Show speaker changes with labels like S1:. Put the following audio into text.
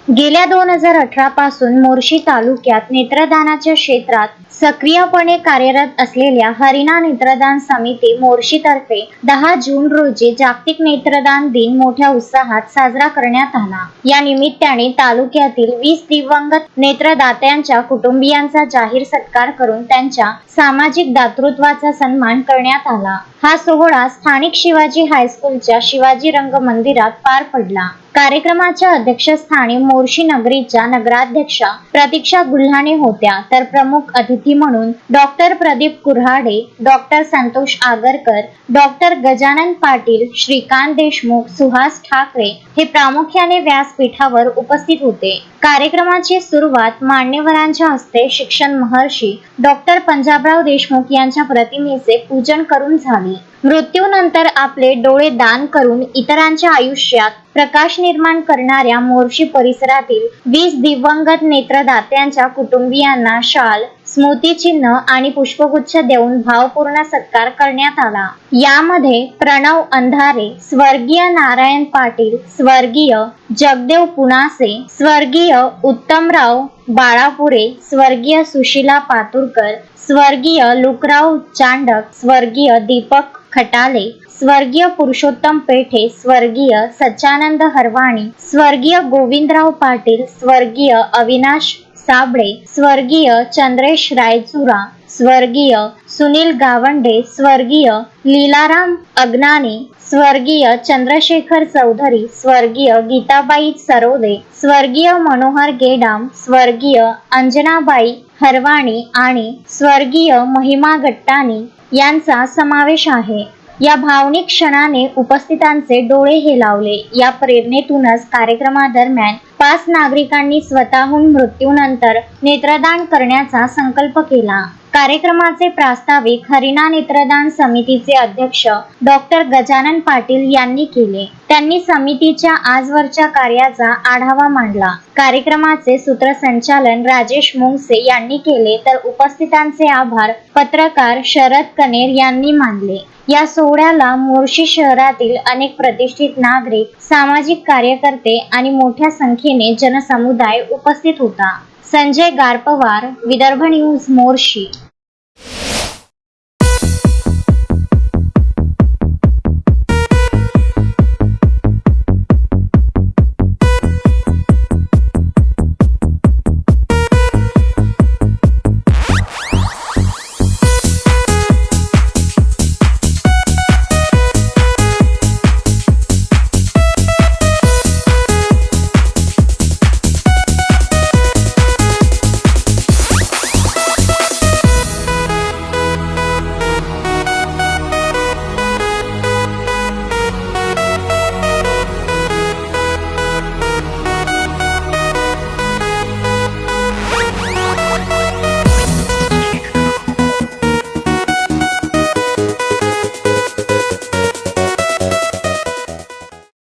S1: गेल्या 2018 पासून मोर्शी तालुक्यात नेत्रदानाच्या क्षेत्रात सक्रियपणे कार्यरत असलेल्या हरिणा नेत्रदान समिती मोर्शीतर्फे 10 जून रोजी जागतिक नेत्रदान दिन मोठ्या उत्साहात साजरा करण्यात आला। या निमित्ताने तालुक्यातील 20 दिवंगत नेत्रदात्यांच्या कुटुंबियांचा जाहीर सत्कार करून त्यांच्या सामाजिक दातृत्वाचा सन्मान करण्यात आला। हा सोहळा स्थानिक शिवाजी हायस्कूलच्या शिवाजी रंग मंदिरात पार पडला। कार्यक्रमाच्या अध्यक्षस्थानी मोर्शी नगरीच्या नगराध्यक्षा प्रतीक्षा गुल्हाने होत्या, तर प्रमुख अतिथी म्हणून doctor Pradeep Kurhade, doctor Santosh Agarkar, doctor Gajanan Patil, Shrikant Deshmukh, Suhas Thackeray हे प्रामुख्याने व्यासपीठावर उपस्थित होते। कार्यक्रमाची सुरुवात मान्यवरांच्या हस्ते शिक्षण महर्षी डॉक्टर पंजाबराव देशमुख यांच्या प्रतिमेचे पूजन करून झाली। मृत्यूनंतर आपले डोळे दान करून इतरांच्या आयुष्यात प्रकाश निर्माण करणाऱ्या मोर्शी परिसरातील 20 दिवंगत नेत्रदात्यांच्या कुटुंबियांना शाल, स्मृतिचिन्ह आणि पुष्पगुच्छ देऊन भावपूर्ण सत्कार करण्यात आला। यामध्ये प्रणव अंधारे, स्वर्गीय नारायण पाटील, स्वर्गीय जगदेव पुनासे, स्वर्गीय उत्तमराव बाळापुरे, स्वर्गीय सुशीला पातुरकर, स्वर्गीय लुकराव चांडक, स्वर्गीय दीपक खटाले, स्वर्गीय पुरुषोत्तम पेठे, स्वर्गीय सच्चानंद हरवाणी, स्वर्गीय गोविंदराव पाटील, स्वर्गीय अविनाश साबळे, स्वर्गीय चंद्रेश रायचुरा, स्वर्गीय सुनील गावंडे, स्वर्गीय लीलाराम अग्नानी, स्वर्गीय चंद्रशेखर चौधरी, स्वर्गीय गीताबाई सरोदे, स्वर्गीय मनोहर गेडाम, स्वर्गीय अंजनाबाई हरवाणी आणि स्वर्गीय महिमा गट्टानी यांचा समावेश आहे। या भावनिक क्षणाने उपस्थितांचे डोळे हेलावले। या प्रेरणेतूनच कार्यक्रमादरम्यान 5 नागरिकांनी स्वतःहून मृत्यूनंतर नेत्रदान करण्याचा संकल्प केला। कार्यक्रमाचे प्रास्ताविक हरिणा नेत्रदान समितीचे अध्यक्ष डॉक्टर गजानन पाटील यांनी केले। त्यांनी समितीच्या आजवरच्या कार्याचा आढावा मांडला। कार्यक्रमाचे सूत्रसंचालन राजेश मुंगसे यांनी केले, तर उपस्थितांचे आभार पत्रकार शरद कनेर यांनी मानले। या सोहळ्याला मोर्शी शहरातील अनेक प्रतिष्ठित नागरिक, सामाजिक कार्यकर्ते आणि मोठ्या संख्येने जनसमुदाय उपस्थित होता। संजय गारपवार, विदर्भ न्यूज, मोर्शी।